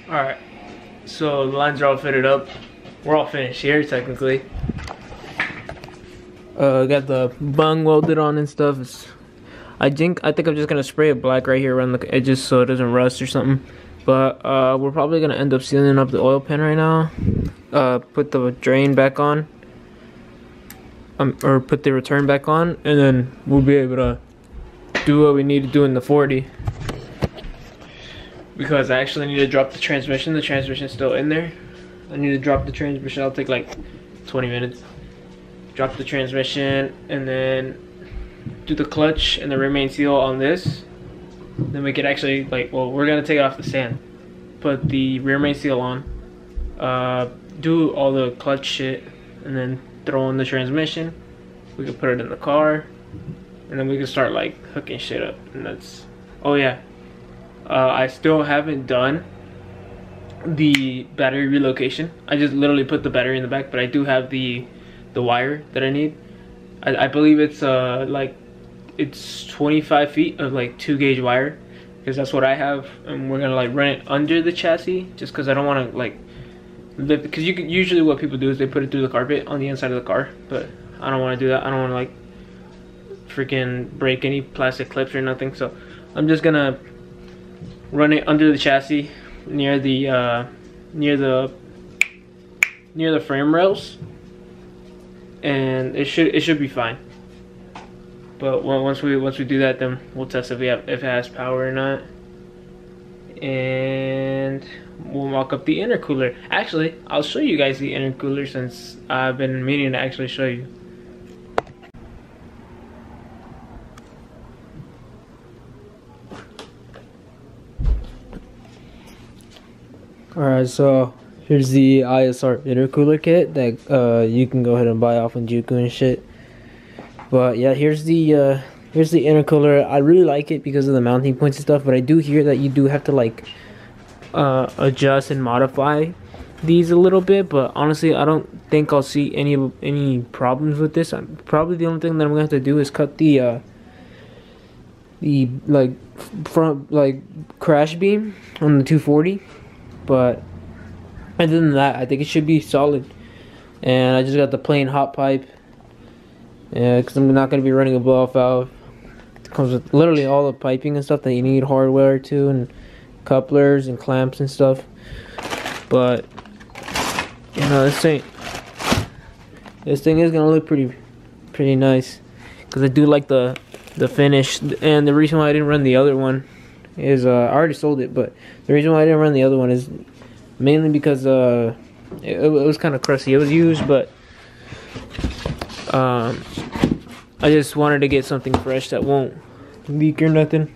Alright, so the lines are all fitted up. We're all finished here, technically. Got the bung welded on and stuff. I think I'm just gonna spray it black right here around the edges so it doesn't rust or something. But we're probably gonna end up sealing up the oil pan right now. Put the drain back on, or put the return back on, and then we'll be able to do what we need to do in the 40. Because I actually need to drop the transmission. The transmission's still in there. I need to drop the transmission. I'll take like 20 minutes. Drop the transmission and then do the clutch and the rear main seal on this. Then we could actually, like, well, we're gonna take it off the stand, put the rear main seal on, do all the clutch shit, and then throw in the transmission. We could put it in the car, and then we can start like hooking shit up. And that's, oh yeah, I still haven't done the battery relocation. I just literally put the battery in the back, but I do have the wire that I need. I believe it's like it's 25 feet of like 2-gauge wire, because that's what I have, and we're gonna like run it under the chassis just because I don't want to like lift, because you can, usually what people do is they put it through the carpet on the inside of the car, but I don't want to do that. I don't want to like freaking break any plastic clips or nothing, so I'm just gonna run it under the chassis near the frame rails, and it should be fine. But once we do that, then we'll test if it has power or not, and we'll mock up the intercooler. Actually, I'll show you guys the intercooler since I've been meaning to actually show you. Alright, so here's the Isr Intercooler Kit that you can go ahead and buy off on Juku and shit. But yeah, here's the intercooler. I really like it because of the mounting points and stuff, but I do hear that you do have to like adjust and modify these a little bit. But honestly, I don't think I'll see any problems with this. Probably the only thing that I'm gonna have to do is cut the like front like crash beam on the 240. But other than that, I think it should be solid. And I just got the plain hot pipe. Yeah, because I'm not going to be running a blow-off valve. It comes with literally all the piping and stuff that you need hardware to, and couplers and clamps and stuff. But you know, this thing is going to look pretty nice, because I do like the finish. And the reason why I didn't run the other one is I already sold it, but the reason why I didn't run the other one is mainly because it was kind of crusty. It was used, but I just wanted to get something fresh that won't leak or nothing.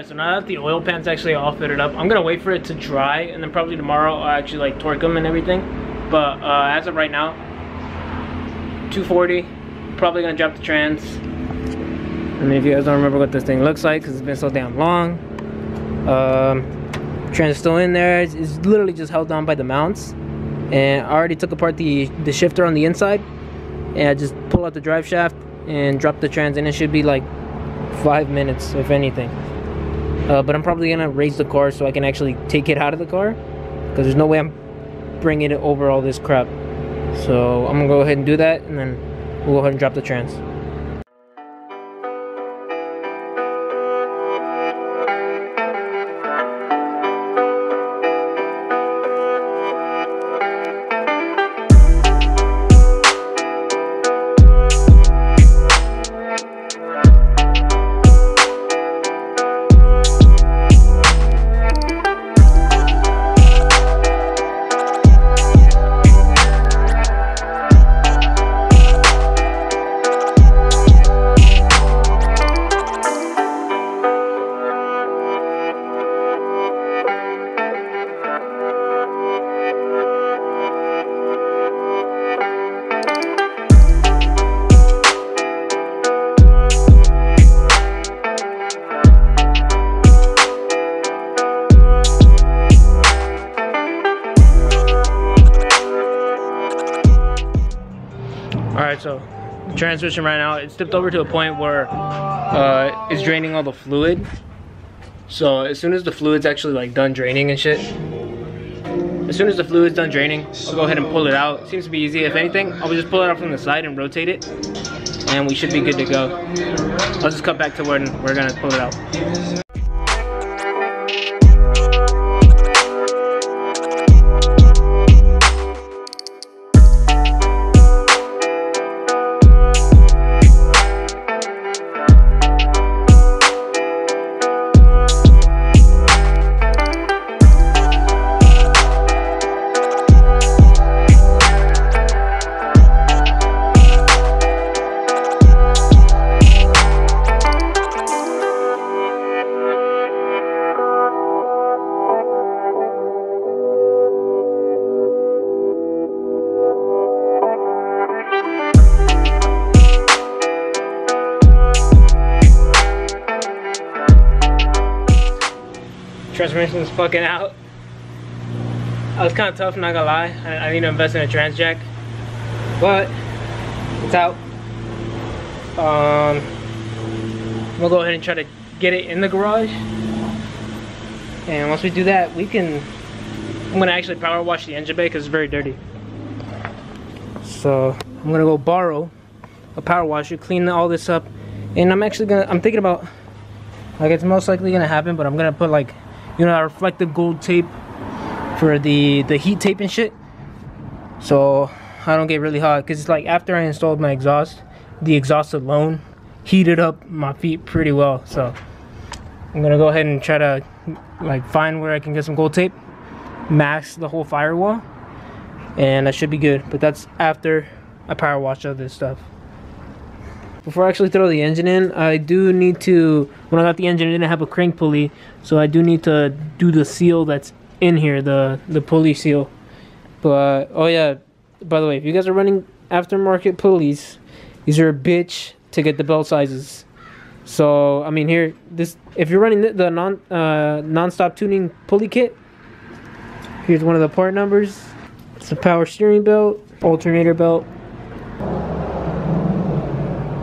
So now that the oil pan's actually all fitted up, I'm gonna wait for it to dry, and then probably tomorrow I'll actually like torque them and everything. But as of right now, 240, probably gonna drop the trans. I mean, if you guys don't remember what this thing looks like, because it's been so damn long, Trans still in there. It's literally just held down by the mounts. And I already took apart the shifter on the inside. And I just pull out the drive shaft and drop the trans, and it should be like 5 minutes, if anything. But I'm probably gonna raise the car so I can actually take it out of the car, because there's no way I'm bringing it over all this crap. So I'm gonna go ahead and do that, and then we'll go ahead and drop the trans. Alright, so the transmission right now, it's tipped over to a point where it's draining all the fluid. So as soon as the fluid's actually like done draining and shit, as soon as the fluid's done draining, I'll go ahead and pull it out. It seems to be easy. If anything, I'll just pull it out from the side and rotate it, and we should be good to go. I'll just cut back to when we're gonna pull it out. Transmission's fucking out. I was kind of tough, not gonna lie. I need to invest in a trans jack, but it's out. We'll go ahead and try to get it in the garage, and once we do that, I'm gonna actually power wash the engine bay because it's very dirty. So I'm gonna go borrow a power washer, clean all this up, and I'm thinking about, like, it's most likely gonna happen, but I'm gonna put, like, you know, I reflective gold tape for the heat tape and shit, so I don't get really hot, because it's like after I installed my exhaust, the exhaust alone heated up my feet pretty well. So I'm gonna go ahead and try to like find where I can get some gold tape, mask the whole firewall, and that should be good. But that's after I power wash all this stuff. Before I actually throw the engine in, I do need to, when I got the engine, I didn't have a crank pulley, so I do need to do the seal that's in here, the pulley seal. But, oh yeah, by the way, if you guys are running aftermarket pulleys, these are a bitch to get the belt sizes. So, I mean, here, if you're running the non-stop tuning pulley kit, here's one of the part numbers. It's a power steering belt, alternator belt,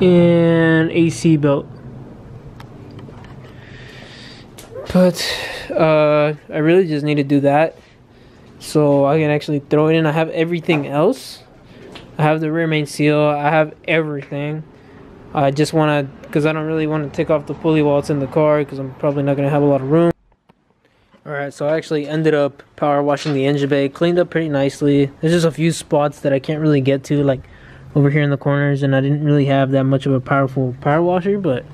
and AC belt. But I really just need to do that so I can actually throw it in. I have everything else. I have the rear main seal, I have everything. I just want to, because I don't really want to take off the pulley while it's in the car, because I'm probably not going to have a lot of room. Alright, so I actually ended up power washing the engine bay, cleaned up pretty nicely. There's just a few spots that I can't really get to, like over here in the corners, and I didn't really have that much of a powerful power washer, but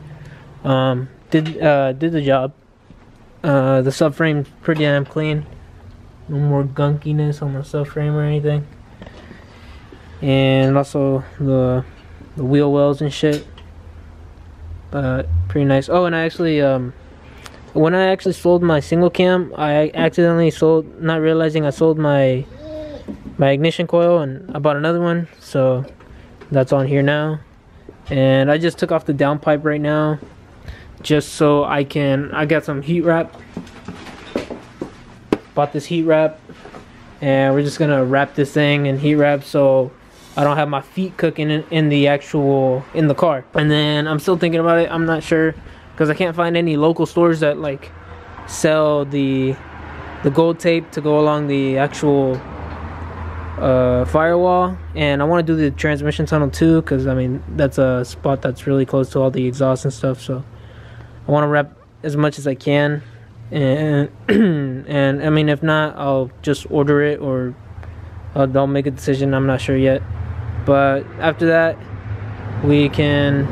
did the job. The subframe's pretty damn clean. No more gunkiness on the subframe or anything. And also the wheel wells and shit. But pretty nice. Oh, and I actually when I actually sold my single cam, I accidentally sold, not realizing I sold my ignition coil, and I bought another one, so that's on here now. And I just took off the downpipe right now, just so I got some heat wrap bought this heat wrap, and we're just gonna wrap this thing in heat wrap so I don't have my feet cooking in the car. And then I'm still thinking about it. I'm not sure because I can't find any local stores that like sell the gold tape to go along the actual firewall. And I want to do the transmission tunnel too, because I mean that's a spot that's really close to all the exhaust and stuff, so I want to wrap as much as I can. And and I mean, if not, I'll just order it, or I'll make a decision. I'm not sure yet, but after that we can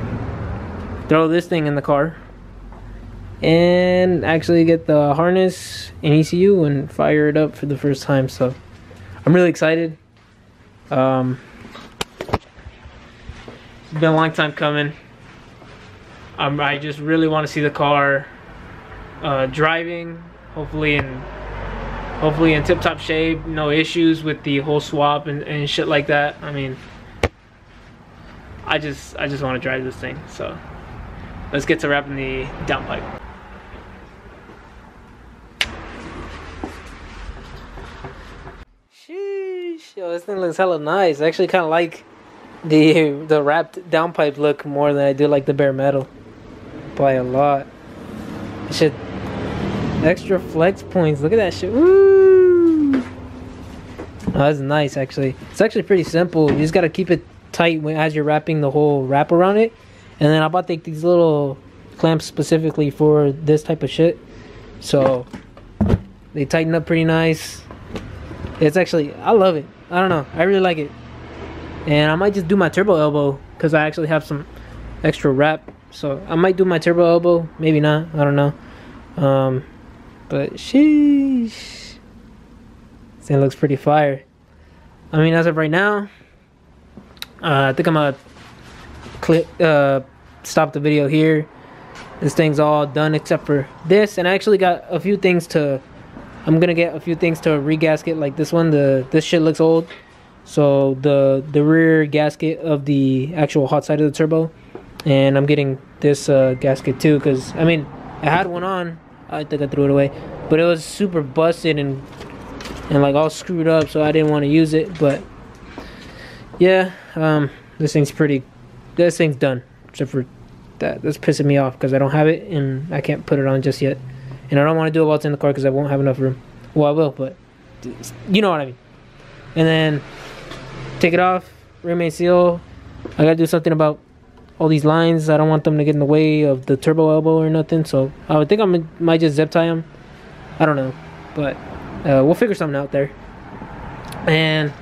throw this thing in the car and actually get the harness and ECU and fire it up for the first time. So I'm really excited. It's been a long time coming. I just really want to see the car driving, hopefully in tip-top shape, no issues with the whole swap and shit like that. I mean, I just want to drive this thing. So let's get to wrapping the downpipe. Sheesh, yo, this thing looks hella nice. I actually kind of like the wrapped downpipe look more than I do like the bare metal, by a lot. Shit, extra flex points. Look at that shit. Woo! Oh, that's nice. Actually, it's actually pretty simple. You just gotta keep it tight as you're wrapping the whole wrap around it. And then I bought these little clamps specifically for this type of shit, so they tighten up pretty nice. It's actually, I love it. I don't know, I really like it. And I might just do my turbo elbow because I actually have some extra wrap, so I might do my turbo elbow, maybe not, I don't know. But sheesh, this thing looks pretty fire. I mean, as of right now, I think I'm gonna stop the video here. This thing's all done except for this, and I actually got a few things to, I'm gonna get a few things to re-gasket, like this one. This shit looks old, so the rear gasket of the actual hot side of the turbo, and I'm getting this gasket too, because I mean I had one on, I think I threw it away, but it was super busted and like all screwed up, so I didn't want to use it. But yeah, this thing's done except for that. That's pissing me off because I don't have it and I can't put it on just yet, and I don't want to do it while it's in the car because I won't have enough room. Well, I will, but you know what I mean. And then take it off, remain seal. I gotta do something about all these lines. I don't want them to get in the way of the turbo elbow or nothing, so I would think I might just zip tie them. I don't know, but we'll figure something out there. And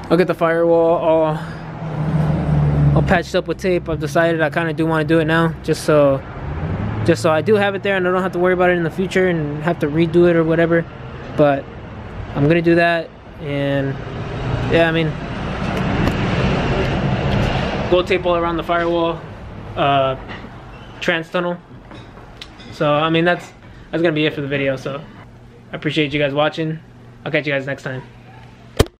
I'll get the firewall all patched up with tape. I've decided I kind of do want to do it now, just so I do have it there and I don't have to worry about it in the future and have to redo it or whatever. But I'm gonna do that. And yeah, I mean, gold tape all around the firewall, trans tunnel. So I mean, that's gonna be it for the video. So I appreciate you guys watching. I'll catch you guys next time.